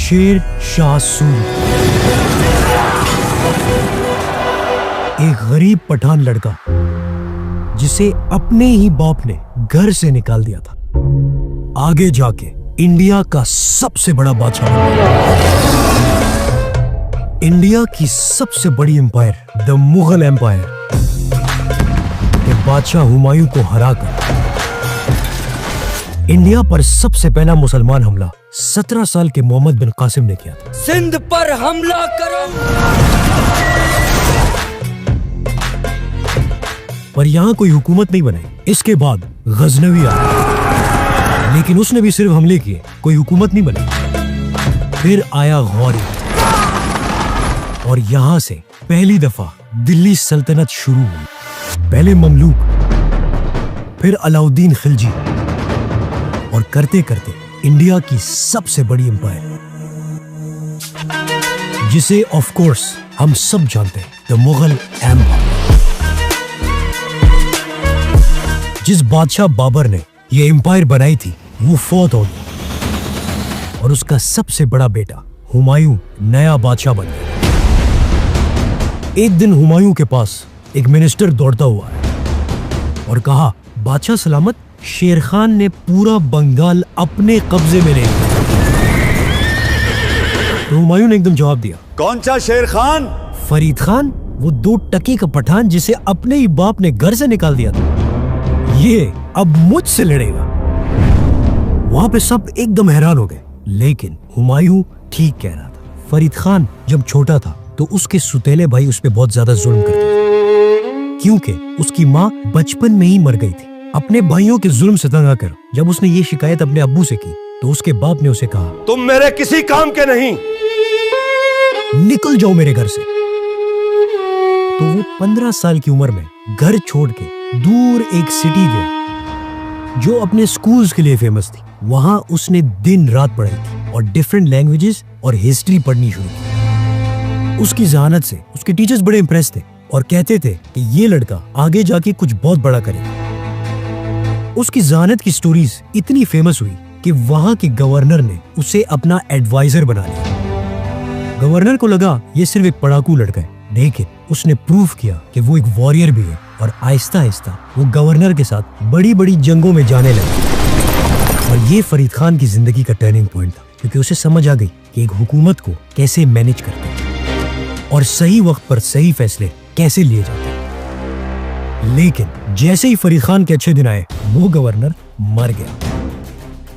शेर शाह सूरी। एक गरीब पठान लड़का जिसे अपने ही बाप ने घर से निकाल दिया था, आगे जाके इंडिया का सबसे बड़ा बादशाह बन गया। इंडिया की सबसे बड़ी एम्पायर द मुगल एम्पायर के बादशाह हुमायूं को हराकर इंडिया पर सबसे पहला मुसलमान हमला 17 साल के मोहम्मद बिन कासिम ने किया था। सिंध पर हमला करो। पर यहाँ कोई हुकूमत नहीं बनाई। इसके बाद गजनवी आया, लेकिन उसने भी सिर्फ हमले किए, कोई हुकूमत नहीं बनी। फिर आया गौरी और यहाँ से पहली दफा दिल्ली सल्तनत शुरू हुई। पहले ममलूक, फिर अलाउद्दीन खिलजी और करते करते इंडिया की सबसे बड़ी एम्पायर, जिसे ऑफ कोर्स हम सब जानते हैं, द मुगल एम्पायर। जिस बादशाह बाबर ने ये एम्पायर बनाई थी वो फौत हो गया और उसका सबसे बड़ा बेटा हुमायूं नया बादशाह बन गया। एक दिन हुमायूं के पास एक मिनिस्टर दौड़ता हुआ है और कहा, बादशाह सलामत, शेर खान ने पूरा बंगाल अपने कब्जे में ले लिया। तो हुमायूं ने एकदम जवाब दिया, कौन सा शेर खान? फरीद खान, वो 2 टके का पठान जिसे अपने ही बाप ने घर से निकाल दिया था। ये अब मुझसे लड़ेगा। वहां पे सब एकदम हैरान हो गए, लेकिन हुमायूं ठीक कह रहा था। फरीद खान जब छोटा था तो उसके सुतेले भाई उस पे बहुत ज्यादा जुल्म करते थे, क्योंकि उसकी माँ बचपन में ही मर गई थी। अपने भाइयों के जुल्म से तंग आकर जब उसने ये शिकायत अपने अब्बू से की तो उसके बाप ने उसे कहा, तुम मेरे किसी काम के नहीं, निकल जाओ मेरे घर से। तो वो 15 साल की उम्र में घर छोड़ के दूर एक सिटी गया जो अपने स्कूल्स के लिए फेमस थी। वहां उसने दिन रात पढ़ाई थी और डिफरेंट लैंग्वेजेस और हिस्ट्री पढ़नी शुरू की। उसकी जहानत से उसके टीचर्स बड़े इंप्रेस थे और कहते थे कि ये लड़का आगे जाके कुछ बहुत बड़ा करेगा। उसकी जहानत की स्टोरीज इतनी फेमस हुई कि वहां के गवर्नर ने उसे अपना एडवाइजर बना लिया। गवर्नर को लगा ये सिर्फ एक पढ़ाकू लड़का है, लेकिन उसने प्रूव किया कि वो एक वॉरियर भी है और आहिस्ता आहिस्ता वो गवर्नर के साथ बड़ी बड़ी जंगों में जाने लगा। और ये फरीद खान की जिंदगी का टर्निंग पॉइंट था, क्योंकि उसे समझ आ गई कि एक हुकूमत को कैसे मैनेज करते हैं और सही वक्त पर सही फैसले कैसे लिए जाते हैं। लेकिन जैसे ही फरीद खान के अच्छे दिन आए, वो गवर्नर मर गया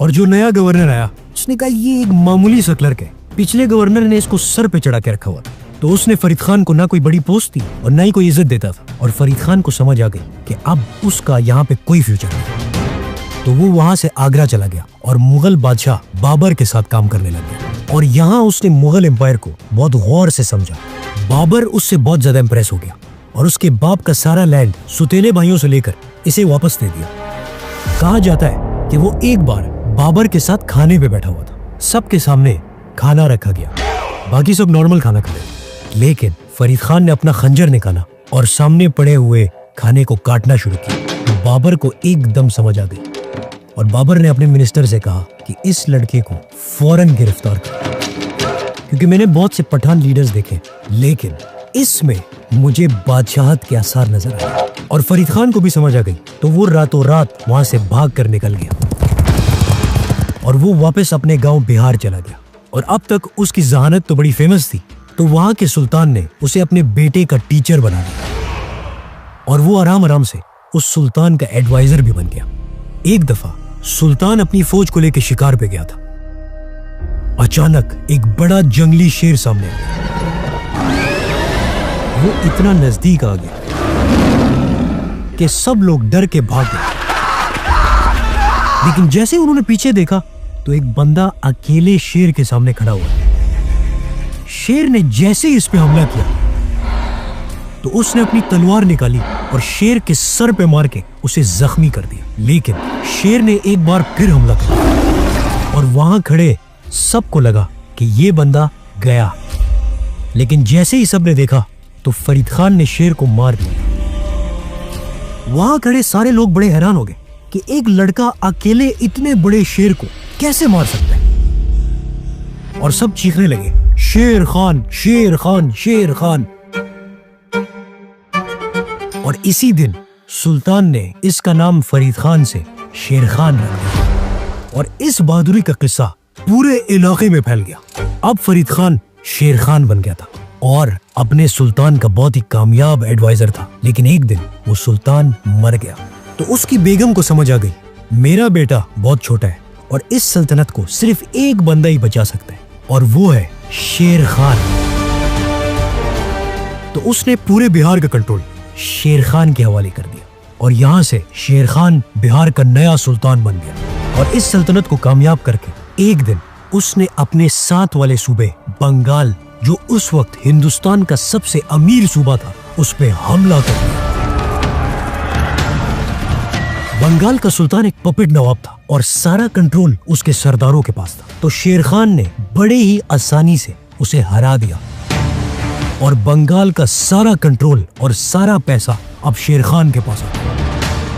और जो नया गवर्नर आया उसने कहा ये एक मामूली सा क्लर्क है, पिछले गवर्नर ने इसको सर पे चढ़ा के रखा हुआ था। तो उसने फरीद खान को ना कोई बड़ी पोस्ट थी और ना ही कोई इज्जत देता था और फरीद खान को समझ आ गई कि अब उसका यहाँ पे कोई फ्यूचर नहीं। तो वो वहां से आगरा चला गया और मुगल बादशाह बाबर के साथ काम करने लग गया और यहाँ उसने मुगल एम्पायर को बहुत गौर से समझा। बाबर उससे बहुत ज्यादा इंप्रेस हो गया और उसके बाप का सारा लैंड सुतेले भाइयों से लेकर इसे वापस दे दिया। कहा जाता है कि वो एक बार बाबर के साथ खाने पे बैठा हुआ था, सबके सामने खाना रखा गया, बाकी सब नॉर्मल खाना खा रहे, लेकिन फरीद खान ने अपना खंजर निकाला और सामने पड़े हुए खाने को काटना शुरू किया। बाबर को एकदम समझ आ गई और बाबर ने अपने मिनिस्टर से कहा कि इस लड़के को फौरन गिरफ्तार करो, क्योंकि मैंने बहुत से पठान लीडर्स देखे लेकिन इसमें मुझे बादशाहत के आसार नजर आए। और फरीद खान को भी समझ आ गई, तो वो रातों रात वहां से भाग कर निकल गया और वो वापस अपने गांव बिहार चला गया। और अब तक उसकी जहानत तो बड़ी फेमस थी, तो वहां के सुल्तान ने उसे अपने बेटे का टीचर बना दिया और वो आराम आराम से उस सुल्तान का एडवाइजर भी बन गया। एक दफा सुल्तान अपनी फौज को लेकर शिकार पे गया था। अचानक एक बड़ा जंगली शेर सामने आ गया। वो इतना नजदीक आ गया कि सब लोग डर के भाग गए, लेकिन जैसे उन्होंने पीछे देखा तो एक बंदा अकेले शेर के सामने खड़ा हुआ है। शेर ने जैसे ही इस पे हमला किया तो उसने अपनी तलवार निकाली और शेर के सर पे मार के उसे जख्मी कर दिया। लेकिन शेर ने एक बार फिर हमला कर दिया और वहां खड़े सबको लगा कि ये बंदा गया, लेकिन जैसे ही सबने देखा तो फरीद खान ने शेर को मार दिया। वहां खड़े सारे लोग बड़े हैरान हो गए कि एक लड़का अकेले इतने बड़े शेर को कैसे मार सकता है। और सब चीखने लगे, शेर खान, शेर खान, शेर खान। और इसी दिन सुल्तान ने इसका नाम फरीद खान से शेर खान रख दिया और इस बहादुरी का किस्सा पूरे इलाके में फैल गया। अब फरीद खान शेर खान बन गया था और अपने सुल्तान का बहुत ही कामयाब एडवाइजर था। लेकिन एक दिन वो सुल्तान मर गया तो उसकी बेगम को समझ आ गई, मेरा बेटा बहुत छोटा है और इस सल्तनत को सिर्फ एक बंदा ही बचा सकता है और वो है शेर खान। तो उसने पूरे बिहार का कंट्रोल शेर खान के हवाले कर दिया और यहाँ से शेर खान बिहार का नया सुल्तान बन गया। और इस सल्तनत को कामयाब करके एक दिन उसने अपने साथ वाले सूबे बंगाल, जो उस वक्त हिंदुस्तान का सबसे अमीर सूबा था, उस पे हमला कर दिया। बंगाल का सुल्तान एक पपेट नवाब था और सारा कंट्रोल उसके सरदारों के पास था। तो शेर खान ने बड़े ही आसानी से उसे हरा दिया और बंगाल का सारा कंट्रोल और सारा पैसा अब शेर खान के पास आ।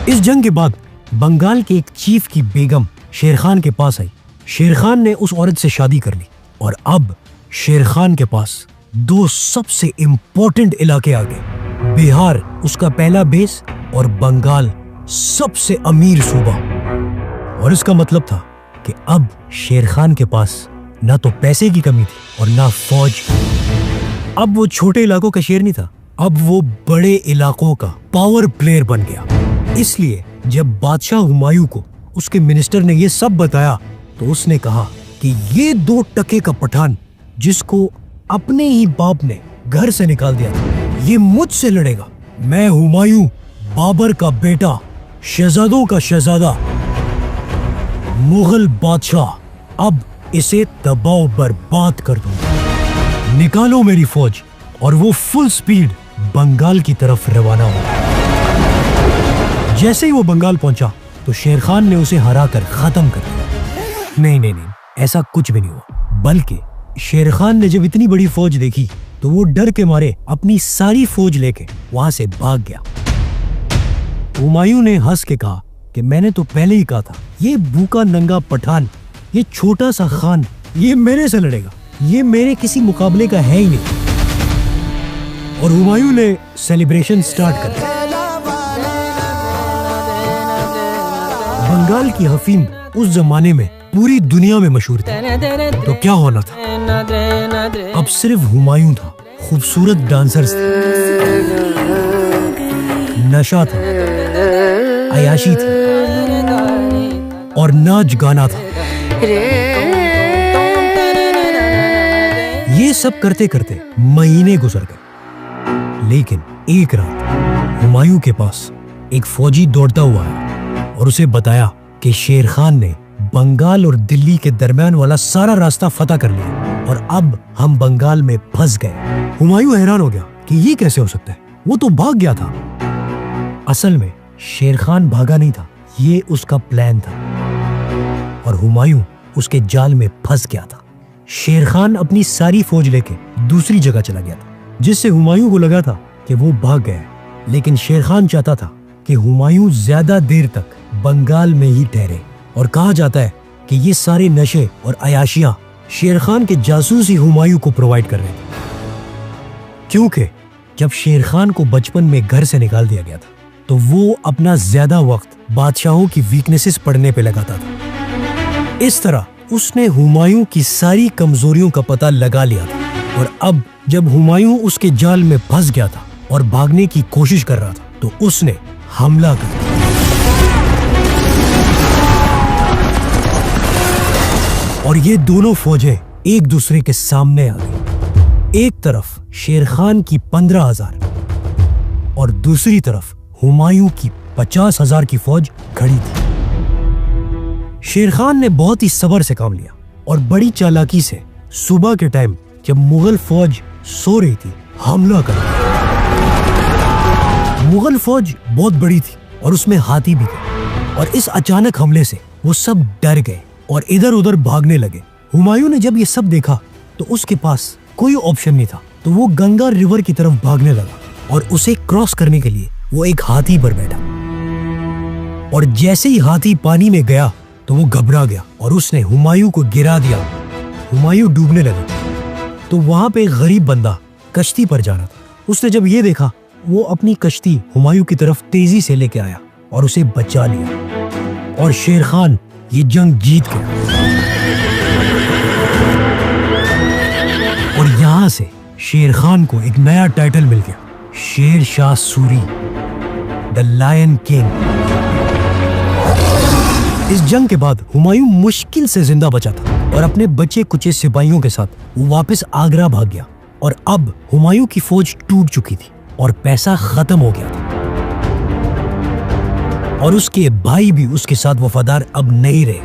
इस जंग के बाद बंगाल के एक चीफ की बेगम शेर खान के पास आई। शेर खान ने उस औरत से शादी कर ली और अब शेर खान के पास दो सबसे इम्पोर्टेंट इलाके आ गए, बिहार उसका पहला बेस और बंगाल सबसे अमीर सूबा। और इसका मतलब था कि अब शेर खान के पास ना तो पैसे की कमी थी और ना फौज। अब वो छोटे इलाकों का शेर नहीं था, अब वो बड़े इलाकों का पावर प्लेयर बन गया। इसलिए जब बादशाह हुमायूं को उसके मिनिस्टर ने ये सब बताया तो उसने कहा कि ये 2 टके का पठान जिसको अपने ही बाप ने घर से निकाल दिया था, ये मुझसे लड़ेगा। मैं हुमायूं, बाबर का बेटा, शहजादों का शहजादा, मुगल बादशाह, अब इसे तबाह बर्बाद कर दूंगा। निकालो मेरी फौज। और वो फुल स्पीड बंगाल की तरफ रवाना हुआ। जैसे ही वो बंगाल पहुंचा तो शेर खान ने उसे हराकर खत्म कर दिया। नहीं, ऐसा कुछ भी नहीं हुआ, बल्कि शेर खान ने जब इतनी बड़ी फौज देखी तो वो डर के मारे अपनी सारी फौज लेके वहां से भाग गया। हुमायूं ने हंस के कहा कि मैंने तो पहले ही कहा था, ये भूखा नंगा पठान, ये छोटा सा खान, ये मेरे से लड़ेगा, ये मेरे किसी मुकाबले का है ही नहीं। और हुमायूं ने सेलिब्रेशन स्टार्ट कर दिया। बंगाल की अफीम उस जमाने में पूरी दुनिया में मशहूर थी। तो क्या होना था, अब सिर्फ हुमायूं था, खूबसूरत डांसर्स थे, नशा था, अयाशी थी और नाच गाना था। ये सब करते करते महीने गुजर गए। लेकिन एक रात हुमायूं के पास एक फौजी दौड़ता हुआ आया और उसे बताया कि शेर खान ने बंगाल और दिल्ली के दरमियान वाला सारा रास्ता फतह कर लिया और अब हम बंगाल में फंस गए। हुमायूं हैरान हो गया कि ये कैसे हो सकता है, वो तो भाग गया था। असल में शेर खान भागा नहीं था, ये उसका प्लान था और हुमायूं उसके जाल में फंस गया था। शेर खान अपनी सारी फौज लेके दूसरी जगह चला गया था, जिससे हुमायूं को लगा था कि वो भाग गया है। लेकिन शेर खान चाहता था कि हुमायूं ज्यादा देर तक बंगाल में ही ठहरे और कहा जाता है कि ये सारे नशे और अयाशियां शेर खान के जासूस ही हुमायूं को प्रोवाइड कर रहे थे। क्योंकि जब शेर खान को बचपन में घर से निकाल दिया गया था तो वो अपना ज्यादा वक्त बादशाहों की वीकनेसेस पढ़ने पे लगाता था। इस तरह उसने हुमायूं की सारी कमजोरियों का पता लगा लिया था और अब जब हुमायूं उसके जाल में फंस गया था और भागने की कोशिश कर रहा था तो उसने हमला कर दिया। और ये दोनों फौजें एक दूसरे के सामने आ गई। एक तरफ शेर खान की 15,000 और दूसरी तरफ हुमायूं की 50,000 की फौज खड़ी थी। शेर खान ने बहुत ही सब्र से काम लिया और बड़ी चालाकी से सुबह के टाइम जब मुगल फौज सो रही थी हमला कर दिया। मुगल फौज बहुत बड़ी थी और उसमें हाथी भी थे और इस अचानक हमले से वो सब डर गए और इधर उधर भागने लगे। हुमायूं ने जब ये सब देखा तो उसके पास कोई ऑप्शन नहीं था, तो वो गंगा रिवर की तरफ भागने लगा और उसे क्रॉस करने के लिए वो एक हाथी पर बैठा और जैसे ही हाथी पानी में गया तो वो घबरा गया और उसने हुमायूं को गिरा दिया हुमायूं डूबने लगा तो वहां पे एक गरीब बंदा कश्ती पर जा रहा था। उसने जब ये देखा, वो अपनी कश्ती हुमायूं की तरफ तेजी से लेके आया और उसे बचा लिया और शेर खान ये जंग जीत गया। और यहां से शेर खान को एक नया टाइटल मिल गया, Sher Shah Suri, the lion king. इस जंग के बाद हुमायूं मुश्किल से जिंदा बचा था और अपने बचे कुचे सिपाहियों के साथ वो वापस आगरा भाग गया। और अब हुमायूं की फौज टूट चुकी थी और पैसा खत्म हो गया था और उसके भाई भी उसके साथ वफादार अब नहीं रहे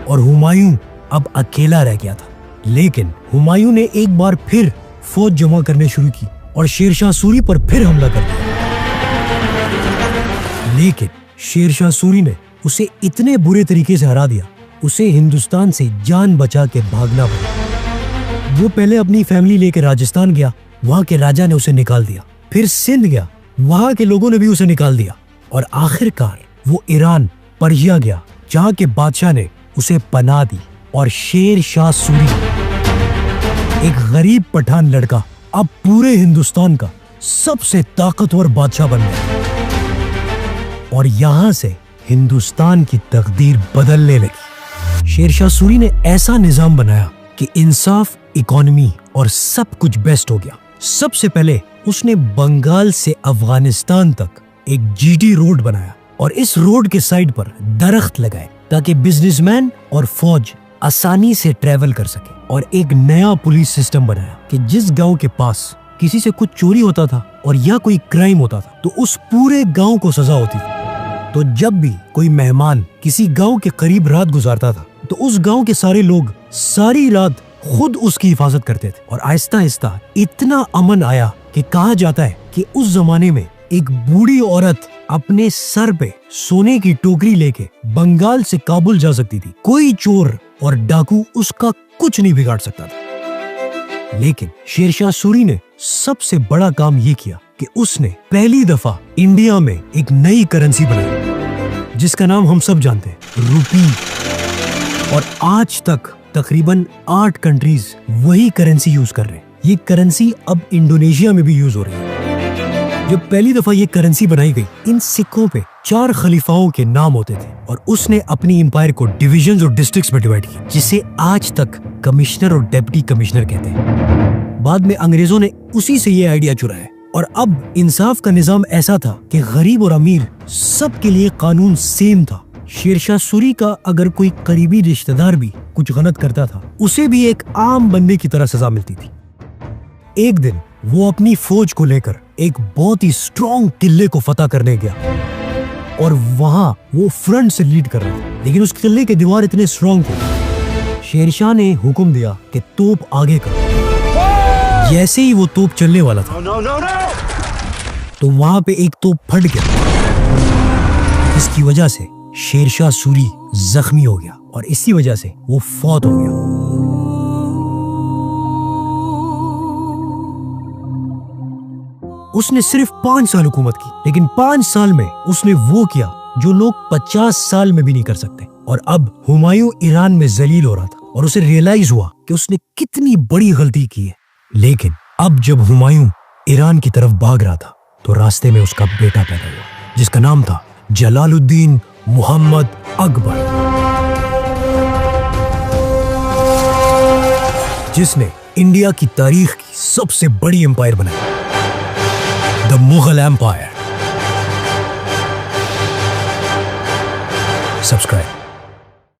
और हुमायूं अब अकेला रह गया था। लेकिन हुमायूं ने एक बार फिर फौज जमा करने शुरू की और शेरशाह सूरी पर फिर हमला कर दिया। लेकिन शेरशाह सूरी ने उसे इतने बुरे तरीके से हरा दिया, उसे हिंदुस्तान से जान बचा के भागना पड़ा। वो पहले अपनी फैमिली लेकर राजस्थान गया, वहां के राजा ने उसे निकाल दिया। फिर सिंध गया, वहां के लोगों ने भी उसे निकाल दिया। और आखिरकार वो ईरान, पर्शिया गया, जहां के बादशाह ने उसे पनाह दी। और शेर शाह सूरी, एक गरीब पठान लड़का, अब पूरे हिंदुस्तान का सबसे ताकतवर बादशाह बन गया और यहां से हिंदुस्तान की तकदीर बदलने लगी। शेरशाह सूरी ने ऐसा निजाम बनाया कि इंसाफ, इकोनॉमी और सब कुछ बेस्ट हो गया। सबसे पहले उसने बंगाल से अफगानिस्तान तक एक जीटी रोड बनाया और इस रोड के साइड पर दरख्त लगाए ताकि बिजनेसमैन और फौज आसानी से ट्रेवल कर सके। और एक नया पुलिस सिस्टम बनाया कि जिस गांव के पास किसी से कुछ चोरी होता था और या कोई क्राइम होता था तो उस पूरे गांव को सजा होती थी। तो जब भी कोई मेहमान किसी गांव के करीब रात गुजारता था तो उस गांव के सारे लोग सारी रात खुद उसकी हिफाजत करते थे। और आहिस्ता आहिस्ता इतना अमन आया कि कहा जाता है कि उस जमाने में एक बूढ़ी औरत अपने सर पे सोने की टोकरी लेके बंगाल से काबुल जा सकती थी। कोई चोर और डाकू उसका कुछ नहीं बिगाड़ सकता था। लेकिन शेरशाह सूरी ने सबसे बड़ा काम ये किया कि उसने पहली दफा इंडिया में एक नई करेंसी बनाई जिसका नाम हम सब जानते हैं, रुपी। और आज तक तकरीबन 8 कंट्रीज वही करेंसी यूज कर रहे हैं। ये करेंसी अब इंडोनेशिया में भी यूज हो रही है। जब पहली दफा ये करेंसी बनाई गई, इन सिक्कों पे 4 खलीफाओं के नाम होते थे और उसने अपनी एम्पायर को डिविजन्स और डिस्ट्रिक्ट्स में डिवाइड किया, जिसे आज तक कमिश्नर और डिप्टी कमिश्नर कहते हैं। बाद में अंग्रेजों ने उसी से ये आइडिया चुराया और अब इंसाफ का निजाम ऐसा था कि गरीब और अमीर सबके लिए कानून सेम था। शेरशाह सूरी का अगर कोई करीबी रिश्तेदार भी कुछ गलत करता था, उसे भी एक आम बंदे की तरह सजा मिलती थी। एक दिन वो अपनी फौज को लेकर एक बहुत ही स्ट्रॉन्ग किले को फतह करने गया और वहां वो फ्रंट से लीड कर रहा था। लेकिन उस किले के दीवार इतने स्ट्रॉन्ग थे, शेरशाह ने हुक्म दिया कि तोप आगे कर। जैसे ही वो तोप चलने वाला था तो वहां पे एक तोप फट गया, जिसकी वजह से शेरशाह सूरी जख्मी हो गया और इसी वजह से वो फौत हो गया। उसने सिर्फ 5 साल हुकूमत की, लेकिन 5 साल में उसने वो किया जो लोग 50 साल में भी नहीं कर सकते। और अब हुमायूं ईरान में जलील हो रहा था और उसे रियलाइज हुआ कि उसने कितनी बड़ी गलती की है। लेकिन अब जब हुमायूं ईरान की तरफ भाग रहा था तो रास्ते में उसका बेटा पैदा हुआ जिसका नाम था जलालुद्दीन मोहम्मद अकबर, जिसने इंडिया की तारीख की सबसे बड़ी एम्पायर बनाई, द मुगल एम्पायर। सब्सक्राइब।